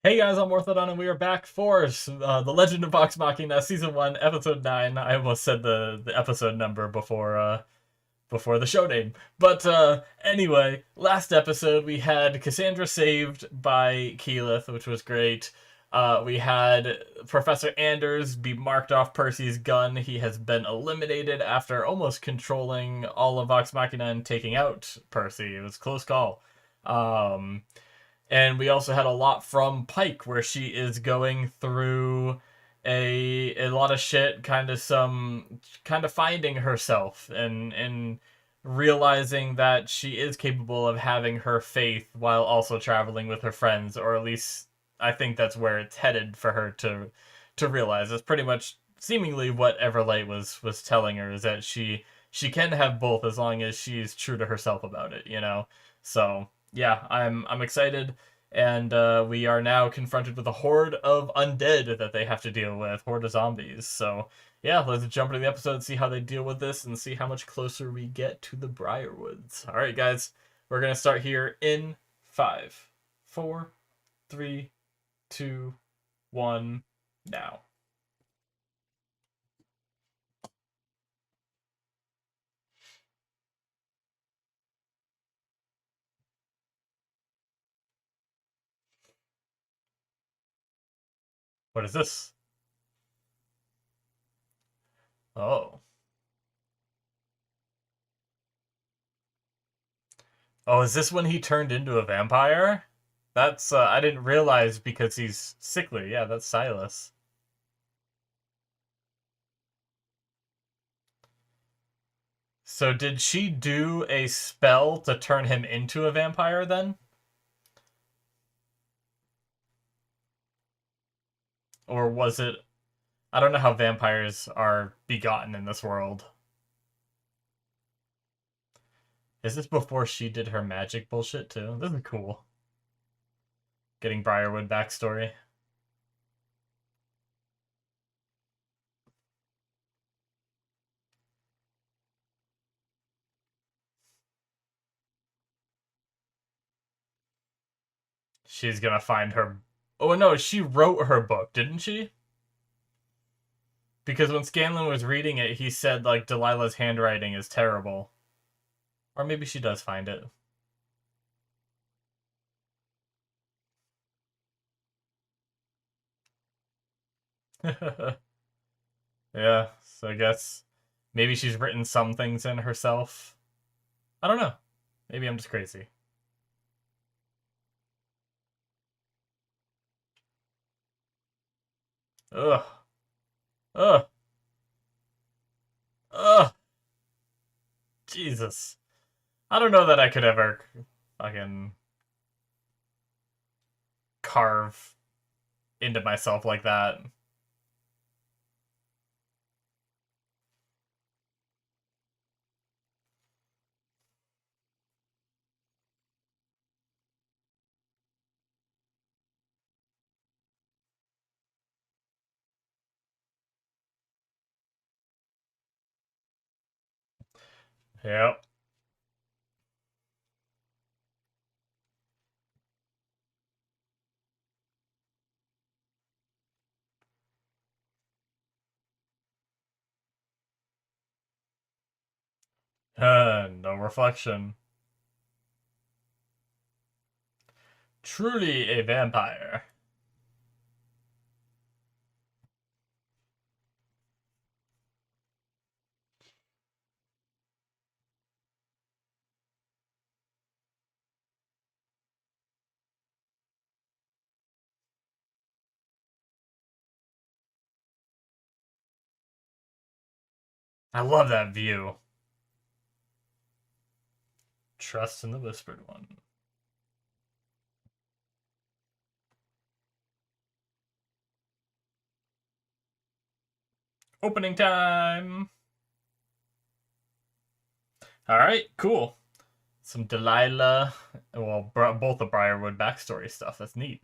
Hey guys, I'm Morthadon, and we are back for The Legend of Vox Machina, Season 1, Episode 9. I almost said the episode number before the show name. But anyway, last episode we had Cassandra saved by Keyleth, which was great. We had Professor Anders be marked off Percy's gun. He has been eliminated after almost controlling all of Vox Machina and taking out Percy. It was a close call. Um, and we also had a lot from Pike, where she is going through a lot of shit, kind of finding herself and realizing that she is capable of having her faith while also traveling with her friends, or at least I think that's where it's headed for her to realize. It's pretty much seemingly what Everlight was telling her, is that she can have both as long as she's true to herself about it. So yeah, I'm excited, and we are now confronted with a horde of undead that they have to deal with, horde of zombies. So yeah, let's jump into the episode and see how they deal with this, and see how much closer we get to the Briarwoods. All right, guys, we're gonna start here in 5, 4, 3, 2, 1, now. What is this? Oh. Oh, is this when he turned into a vampire? That's, I didn't realize because he's sickly. Yeah, that's Silas. So did she do a spell to turn him into a vampire then? Or was it... I don't know how vampires are begotten in this world. Is this before she did her magic bullshit too? This is cool. Getting Briarwood backstory. She's gonna find her... Oh no, she wrote her book, didn't she? Because when Scanlan was reading it, he said, like, Delilah's handwriting is terrible. Or maybe she does find it. Yeah, so I guess maybe she's written some things in herself. I don't know. Maybe I'm just crazy. Ugh. Ugh. Ugh. Jesus. I don't know that I could ever fucking carve into myself like that. Yep. No reflection. Truly a vampire. I love that view. Trust in the Whispered One. Opening time! Alright, cool. Some Delilah, well, both the Briarwood backstory stuff. That's neat.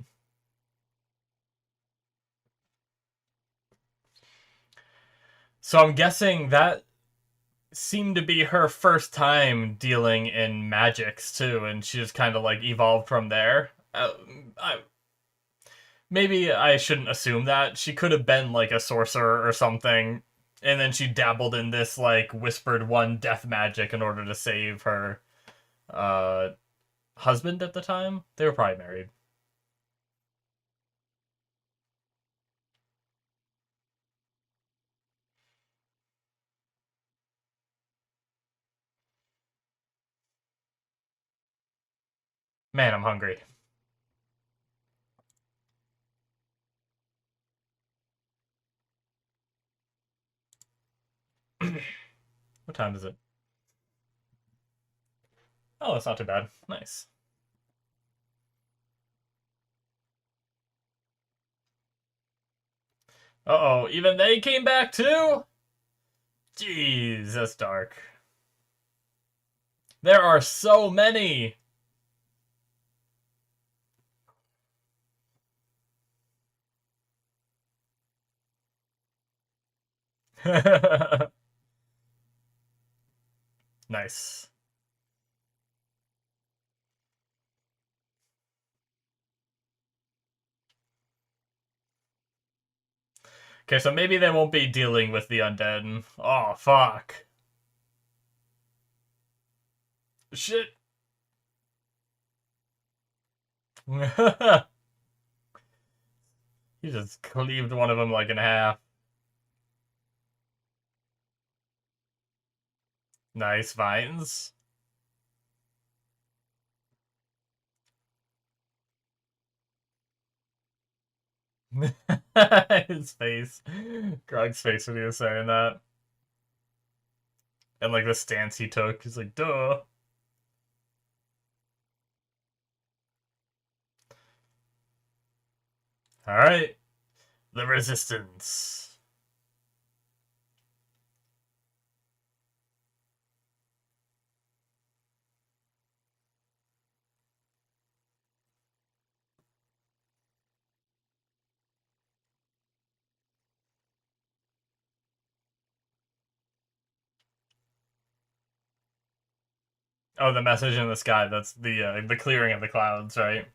So I'm guessing that seemed to be her first time dealing in magics too, and she just kind of like evolved from there. maybe I shouldn't assume that. She could have been like a sorcerer or something, and then she dabbled in this like whispered one death magic in order to save her uh husband at the time. They were probably married. Man, I'm hungry. What time is it? Oh, it's not too bad. Nice. Uh-oh, even they came back too? Jeez, that's dark. There are so many. Nice. Okay, so maybe they won't be dealing with the undead. Oh, fuck. Shit. He just cleaved one of them like in half. Nice vines. His face. Grog's face when he was saying that. And like the stance he took. He's like, duh. Alright. The resistance. Oh, the message in the sky. That's the clearing of the clouds, right?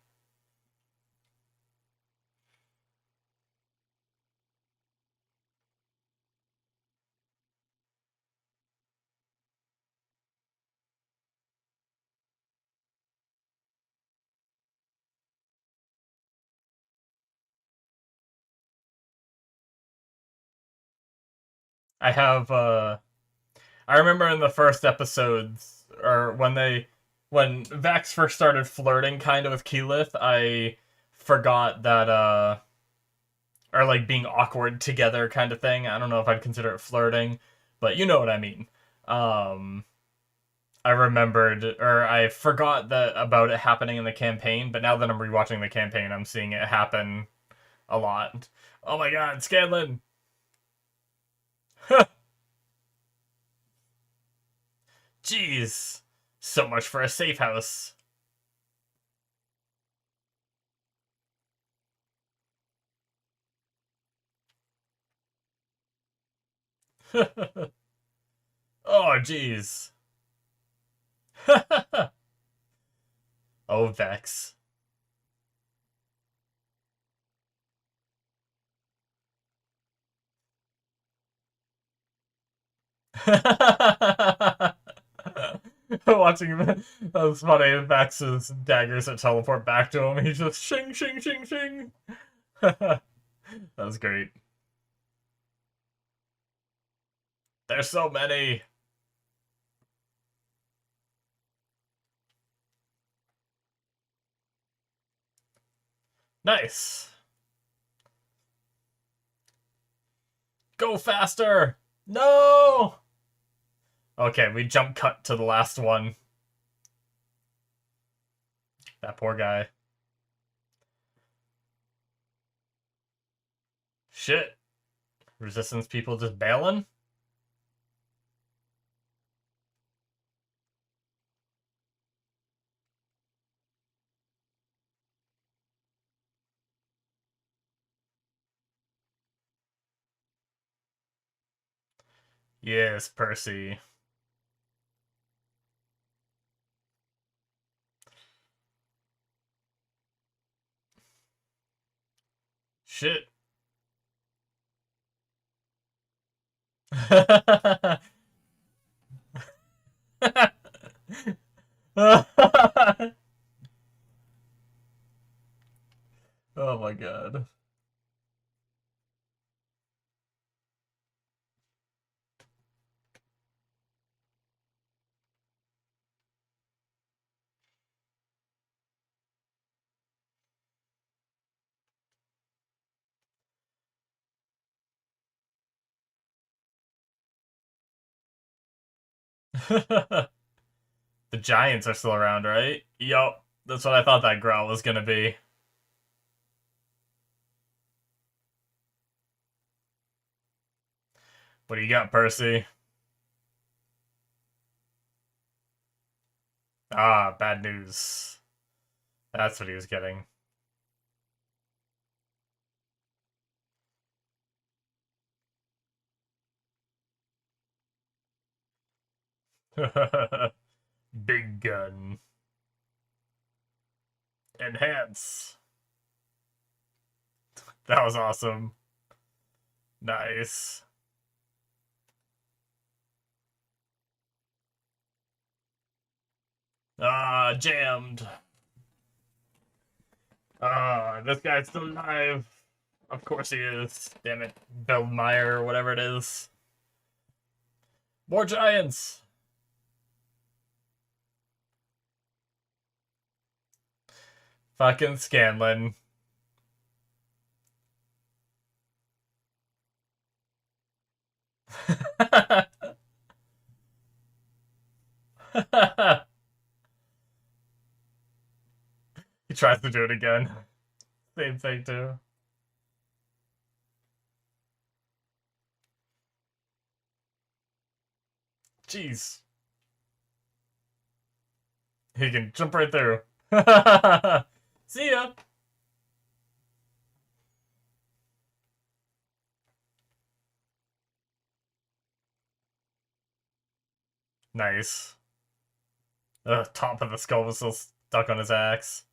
I have I remember in the first episodes, or when Vax first started flirting kind of with Keyleth, I forgot that or like being awkward together kind of thing. I don't know if I'd consider it flirting, but you know what I mean. Um I remembered, or I forgot that about it happening in the campaign, but now that I'm rewatching the campaign, I'm seeing it happen a lot. Oh my god, Scanlan! Jeez! So much for a safe house. Oh, jeez. Oh, Vex. Watching him, that was funny. Vex's daggers that teleport back to him. He's just shing, shing, shing, shing. That was great. There's so many. Nice. Go faster. No. Okay, we jump cut to the last one. That poor guy. Shit. Resistance people just bailing? Yes, Percy. Shit. Oh my god. The Giants are still around, right? Yup. That's what I thought that growl was gonna be. What do you got, Percy? Ah, bad news. That's what he was getting. Big gun. Enhance. That was awesome. Nice. Ah, jammed. Ah, this guy's still alive. Of course he is. Damn it. Beldmeyer or whatever it is. More giants! Fucking Scanlan. He tries to do it again. Same thing, too. Jeez. He can jump right through. See ya! Nice. Ugh, top of the skull was still stuck on his axe.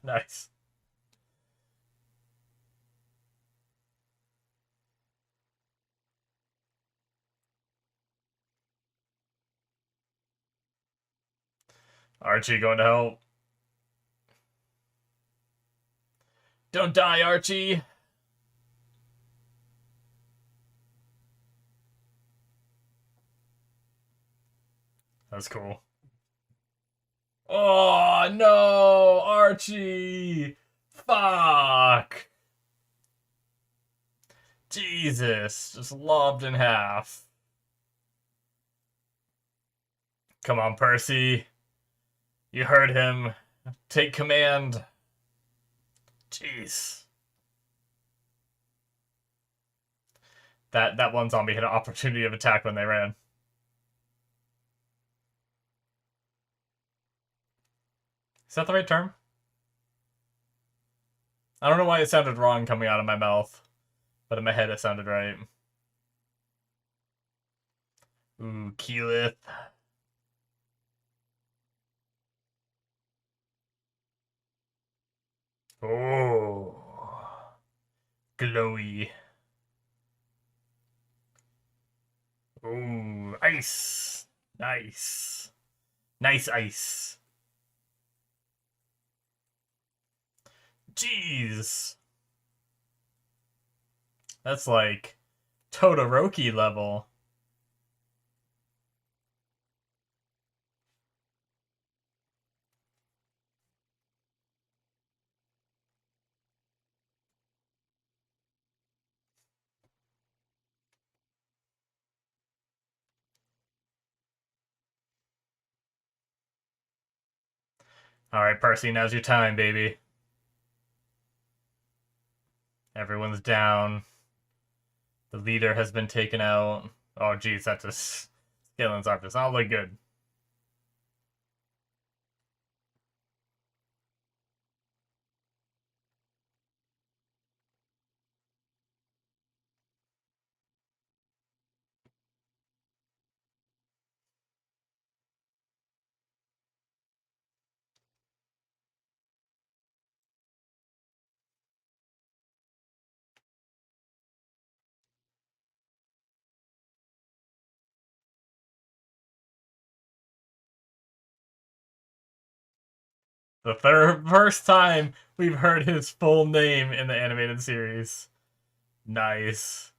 Nice. Archie going to help. Don't die, Archie! That's cool. Oh, no! Archie! Fuck! Jesus. Just lobbed in half. Come on, Percy. You heard him. Take command. Jeez. That one zombie had an opportunity of attack when they ran. Is that the right term? I don't know why it sounded wrong coming out of my mouth, but in my head it sounded right. Ooh, Keyleth. Oh. Glowy. Ooh, ice. Nice. Nice ice. Jeez. That's like Todoroki level. Alright, Percy, now's your time, baby. Everyone's down. The leader has been taken out. Oh, geez, that's just... Scalen's arm does not look good. The first time we've heard his full name in the animated series. Nice.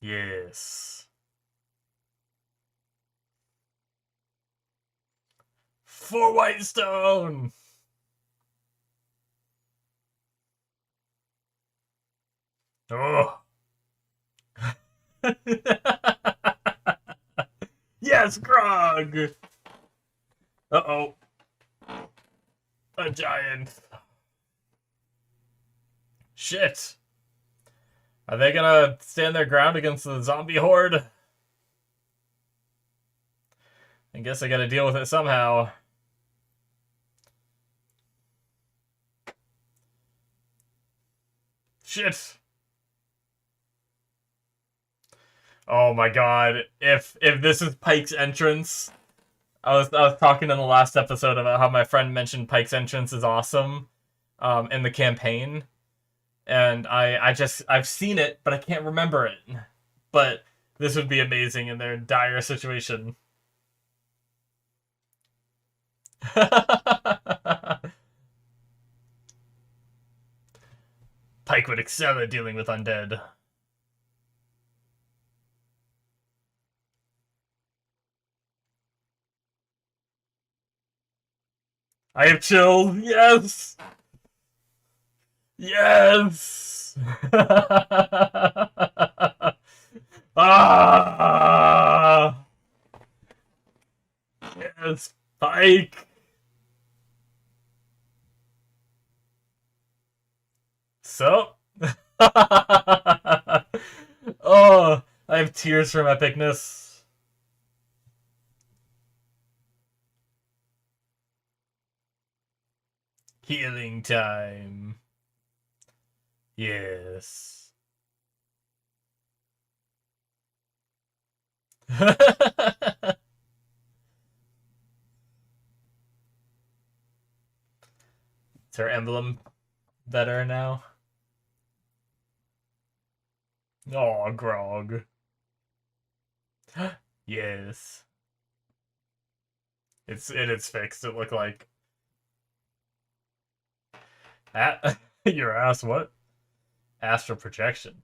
Yes. For Whitestone! Oh. Yes, Grog! Uh-oh. A giant. Shit. Are they gonna stand their ground against the zombie horde? I guess I gotta deal with it somehow. Shit. Oh my god. If this is Pike's entrance, I was talking in the last episode about how my friend mentioned Pike's entrance is awesome in the campaign. And I've seen it, but I can't remember it. But this would be amazing in their dire situation. Pike would excel at dealing with undead. I have chilled. Yes. Yes. Ah. Yes, Pike. So. Oh, I have tears from epicness. Healing time. Yes. It's her emblem better now. Oh, Grog. Yes. It's fixed, it looked like. Your ass, what? Astral projection.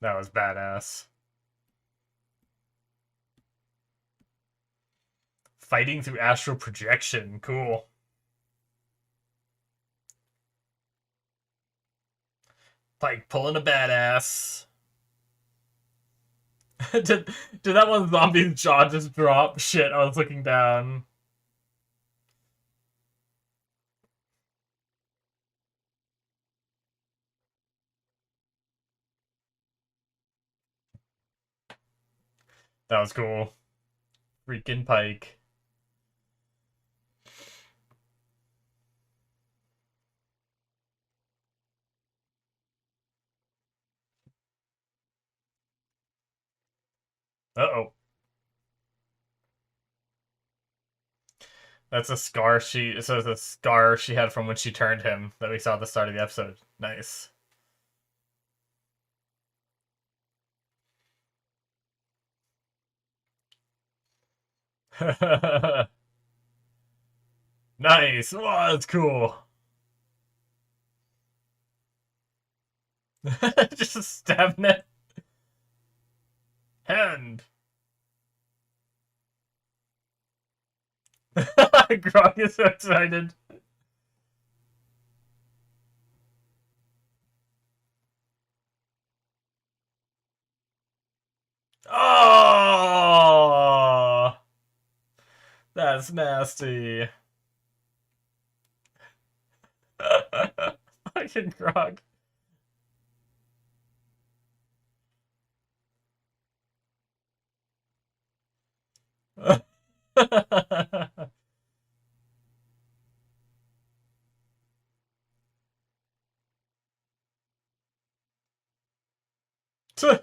That was badass. Fighting through astral projection. Cool. Pike pulling a badass. did that one zombie's jaw just drop? Shit, I was looking down. That was cool. Freaking Pike. Uh-oh. That's a scar she it says a scar she had from when she turned him that we saw at the start of the episode. Nice. Nice. Wow, that's cool. Just stabbing it. Hand. Grog is so excited. Oh, that's nasty. Fucking Grog.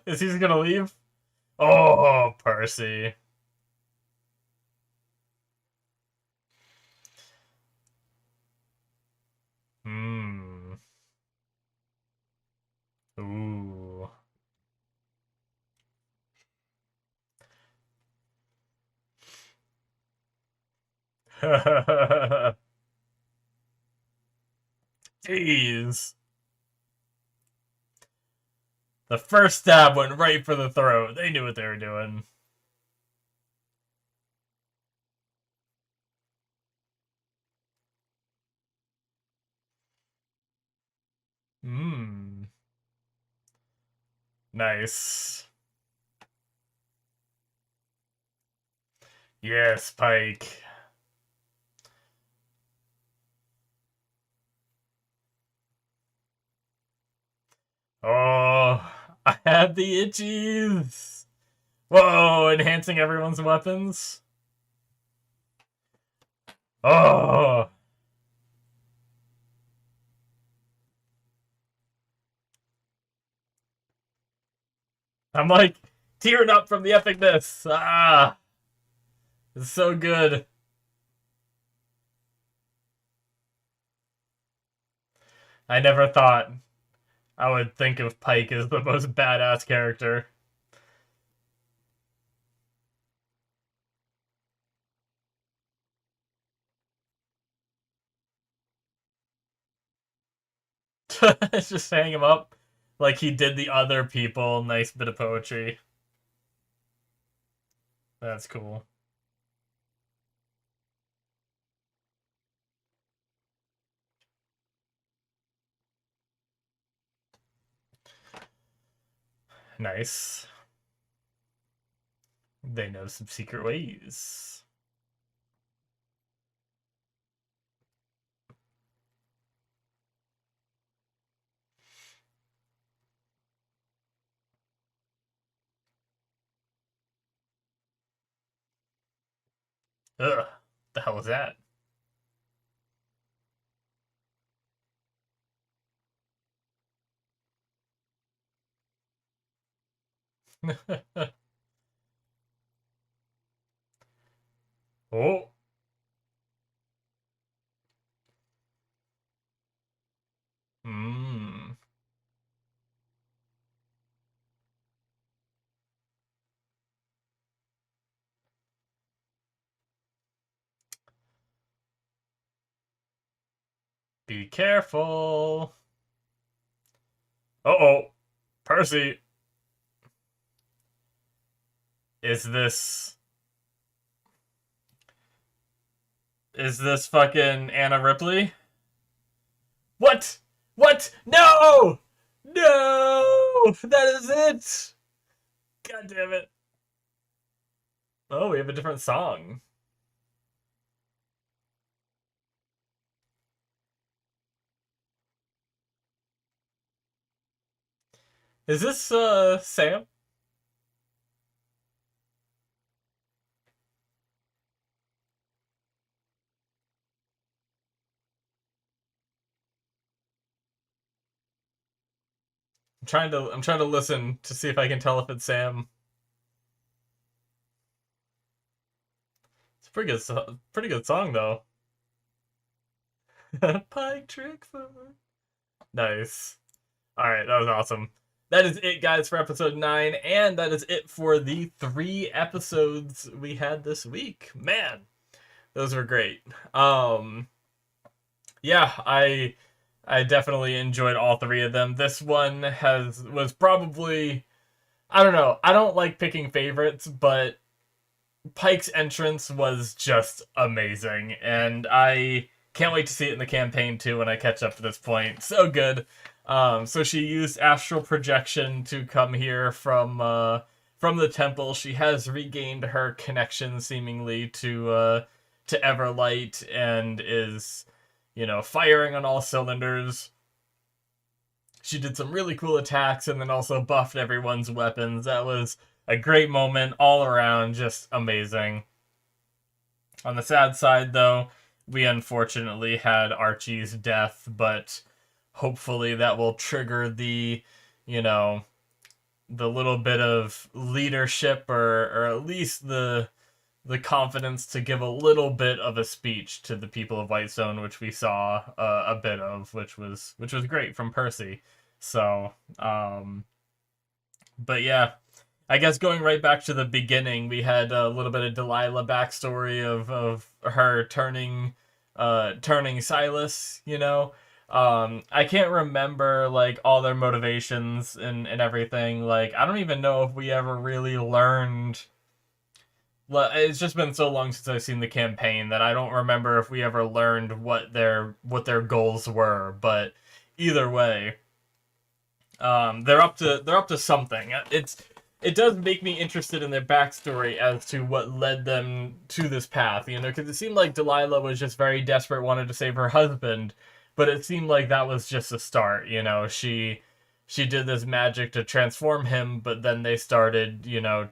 Is he gonna leave? Oh, Percy. Hmm. Ooh. Jeez. The first stab went right for the throat. They knew what they were doing. Hmm. Nice. Yes, Pike. Oh, I had the itchies. Whoa, enhancing everyone's weapons. Oh, I'm like tearing up from the epicness. Ah, it's so good. I never thought I would think of Pike as the most badass character. Just hang him up like he did the other people. Nice bit of poetry. That's cool. Nice. They know some secret ways. Ugh. The hell was that? Oh. Mmm. Be careful. Uh-oh. Percy. Is this... Is this fucking Anna Ripley? What? What? No! No! That is it! God damn it. Oh, we have a different song. Is this, Sam? I'm trying to listen to see if I can tell if it's Sam. It's a pretty good song though. Pike trick for nice. All right, that was awesome. That is it, guys, for episode 9, and that is it for the 3 episodes we had this week. Man, those were great. Yeah, I definitely enjoyed all 3 of them. This one was probably, I don't know. I don't like picking favorites, but Pike's entrance was just amazing, and I can't wait to see it in the campaign too when I catch up to this point. So good. So she used astral projection to come here from the temple. She has regained her connection seemingly to Everlight and is, firing on all cylinders. She did some really cool attacks and then also buffed everyone's weapons. That was a great moment all around, just amazing. On the sad side, though, we unfortunately had Archie's death, but hopefully that will trigger the, you know, the little bit of leadership, or at least the confidence to give a little bit of a speech to the people of Whitestone, which we saw a bit of, which was great from Percy. So, but yeah, I guess going right back to the beginning, we had a little bit of Delilah backstory of her turning Silas. I can't remember like all their motivations and everything. Like I don't even know if we ever really learned. It's just been so long since I've seen the campaign that I don't remember if we ever learned what their goals were. But either way, they're up to something. It does make me interested in their backstory as to what led them to this path. Because it seemed like Delilah was just very desperate, wanted to save her husband, but it seemed like that was just a start. She did this magic to transform him, but then they started,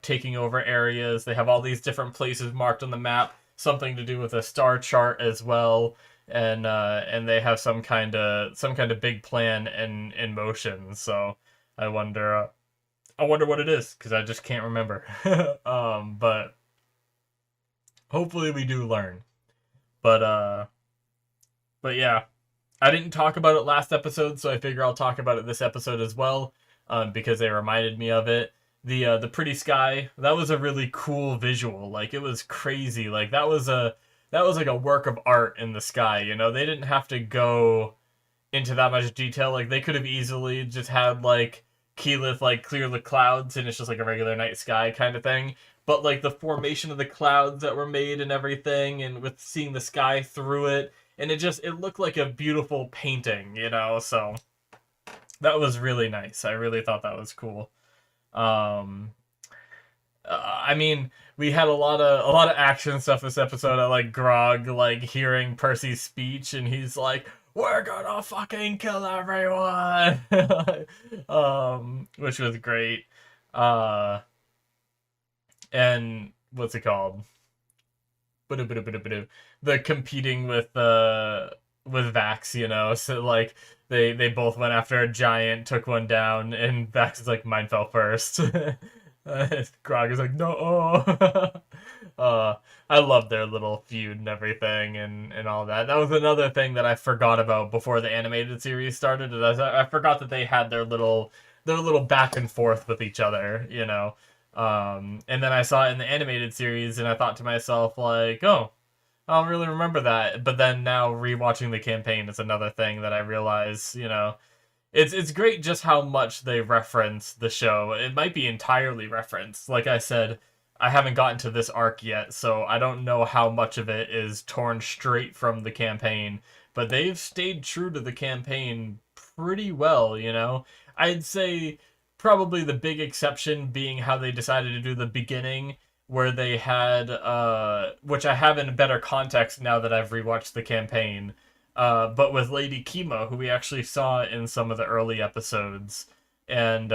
taking over areas. They have all these different places marked on the map, something to do with a star chart as well, and they have some kind of big plan in motion. So I wonder what it is because I just can't remember. But hopefully we do learn. But but yeah, I didn't talk about it last episode, so I figure I'll talk about it this episode as well, because they reminded me of it. The pretty sky, that was a really cool visual. Like it was crazy. Like that was like a work of art in the sky. They didn't have to go into that much detail. Like they could have easily just had like Keyleth like clear the clouds and it's just like a regular night sky kind of thing. But like the formation of the clouds that were made and everything, and with seeing the sky through it, and it looked like a beautiful painting. So that was really nice. I really thought that was cool. Um, I mean, we had a lot of action stuff this episode. I like Grog like hearing Percy's speech, and he's like, "We're gonna fucking kill everyone," which was great. Uh, and what's it called? The competing with Vax. So like they both went after a giant, took one down, and Vax is like, mine fell first. Grog is like, no. uh, I love their little feud and everything, and all that. That was another thing that I forgot about before the animated series started. I forgot that they had their little back and forth with each other. And then I saw it in the animated series, and I thought to myself, like, oh, I don't really remember that. But then now rewatching the campaign is another thing that I realize. It's great just how much they reference the show. It might be entirely referenced. Like I said, I haven't gotten to this arc yet, so I don't know how much of it is torn straight from the campaign. But they've stayed true to the campaign pretty well. I'd say probably the big exception being how they decided to do the beginning, where they had which I have in better context now that I've rewatched the campaign, but with Lady Kima, who we actually saw in some of the early episodes, and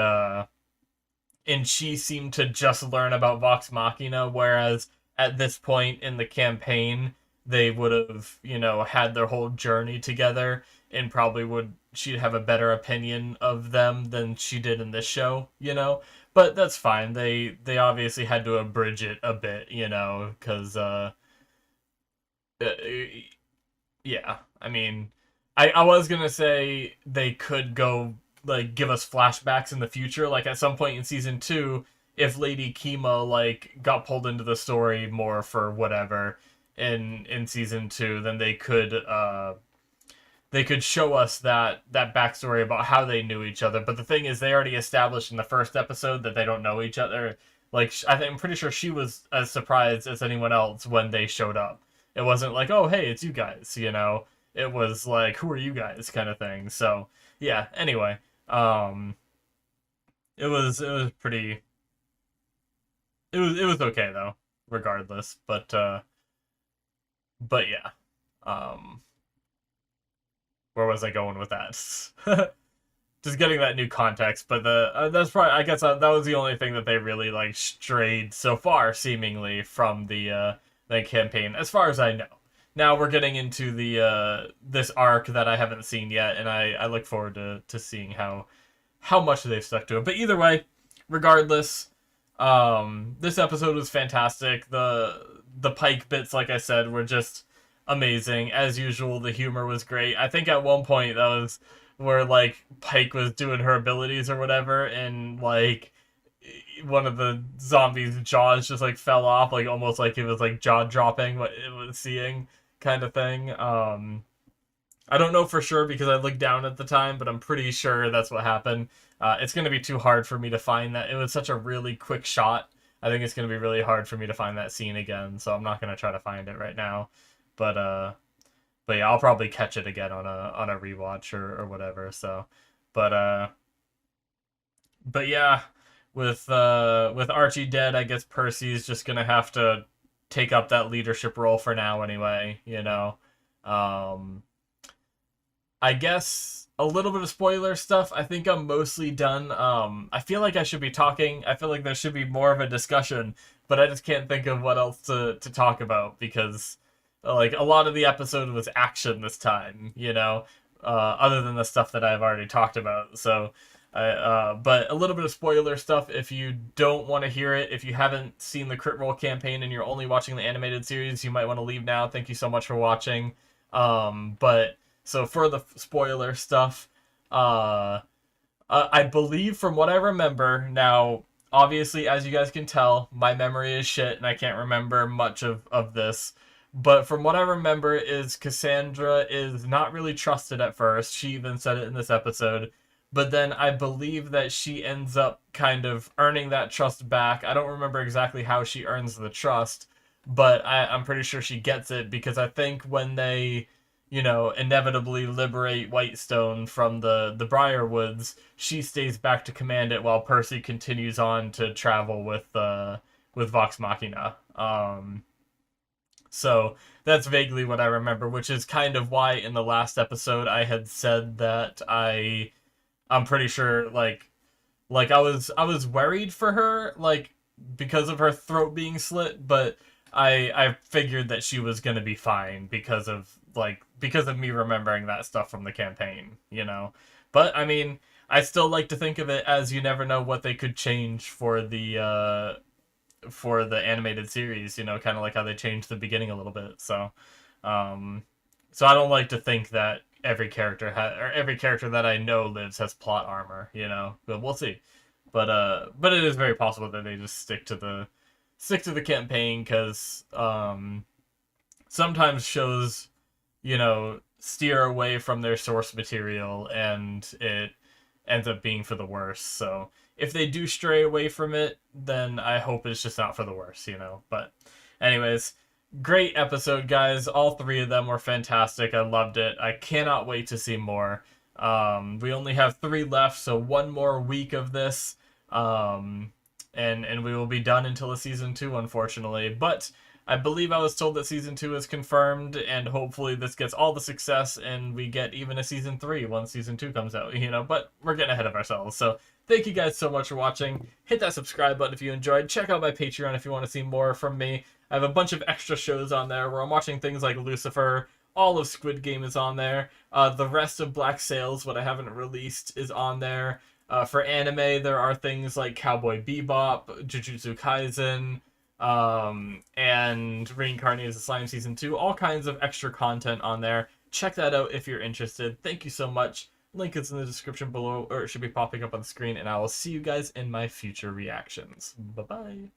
she seemed to just learn about Vox Machina, whereas at this point in the campaign they would have had their whole journey together, and probably would she'd have a better opinion of them than she did in this show. But that's fine. They obviously had to abridge it a bit, because uh, yeah. I mean, I was gonna say they could go like give us flashbacks in the future, like at some point in season 2, if Lady Kima like got pulled into the story more for whatever in season 2, then they could show us that backstory about how they knew each other. But the thing is, they already established in the first episode that they don't know each other. Like I'm pretty sure she was as surprised as anyone else when they showed up. It wasn't like, oh hey, it's you guys. It was like, who are you guys, kind of thing. So yeah. Anyway, um, it was pretty. It was okay though, regardless. But yeah. Um, where was I going with that? Just getting that new context. But that's probably, I guess, that was the only thing that they really like strayed so far, seemingly, from the campaign, as far as I know. Now we're getting into the this arc that I haven't seen yet, and I look forward to seeing how much they've stuck to it. But either way, regardless, this episode was fantastic. The Pike bits, like I said, were just amazing. As usual, the humor was great. I think at one point that was where like Pike was doing her abilities or whatever, and like one of the zombies' jaws just like fell off, like almost like it was like jaw dropping what it was seeing, kind of thing. I don't know for sure because I looked down at the time, but I'm pretty sure that's what happened. It's going to be too hard for me to find that. It was such a really quick shot. I think it's going to be really hard for me to find that scene again, so I'm not going to try to find it right now. But yeah, I'll probably catch it again on a rewatch or whatever. So, but but yeah, with Archie dead, I guess Percy's just gonna have to take up that leadership role for now anyway. Um, I guess a little bit of spoiler stuff. I think I'm mostly done. I feel like I should be talking. I feel like there should be more of a discussion, but I just can't think of what else to talk about because like a lot of the episode was action this time, other than the stuff that I've already talked about. So, but a little bit of spoiler stuff if you don't want to hear it. If you haven't seen the Crit Roll campaign and you're only watching the animated series, you might want to leave now. Thank you so much for watching. But so for the spoiler stuff, I believe from what I remember now, obviously, as you guys can tell, my memory is shit and I can't remember much of this. But from what I remember is Cassandra is not really trusted at first. She even said it in this episode. But then I believe that she ends up kind of earning that trust back. I don't remember exactly how she earns the trust, but I'm pretty sure she gets it because I think when they, inevitably liberate Whitestone from the Briarwoods, she stays back to command it while Percy continues on to travel with Vox Machina. So that's vaguely what I remember, which is kind of why in the last episode I had said that I'm pretty sure like I was worried for her like because of her throat being slit, but I figured that she was gonna be fine because of me remembering that stuff from the campaign. But I mean, I still like to think of it as you never know what they could change for the animated series, kind of like how they changed the beginning a little bit. So, so I don't like to think that every character or every character that I know lives has plot armor, but we'll see. But it is very possible that they just stick to the campaign because sometimes shows, steer away from their source material and it ends up being for the worse. So if they do stray away from it, then I hope it's just not for the worse. But anyways, great episode, guys. All three of them were fantastic. I loved it. I cannot wait to see more. We only have 3 left, so 1 more week of this. And we will be done until a season 2, unfortunately. But I believe I was told that season 2 is confirmed, and hopefully this gets all the success and we get even a season 3 once season 2 comes out, but we're getting ahead of ourselves. So thank you guys so much for watching. Hit that subscribe button if you enjoyed. Check out my Patreon if you want to see more from me. I have a bunch of extra shows on there where I'm watching things like Lucifer. All of Squid Game is on there. The rest of Black Sails, what I haven't released, is on there. For anime, there are things like Cowboy Bebop, Jujutsu Kaisen, and Reincarnated as a Slime Season 2. All kinds of extra content on there. Check that out if you're interested. Thank you so much. Link is in the description below, or it should be popping up on the screen, and I will see you guys in my future reactions. Bye-bye.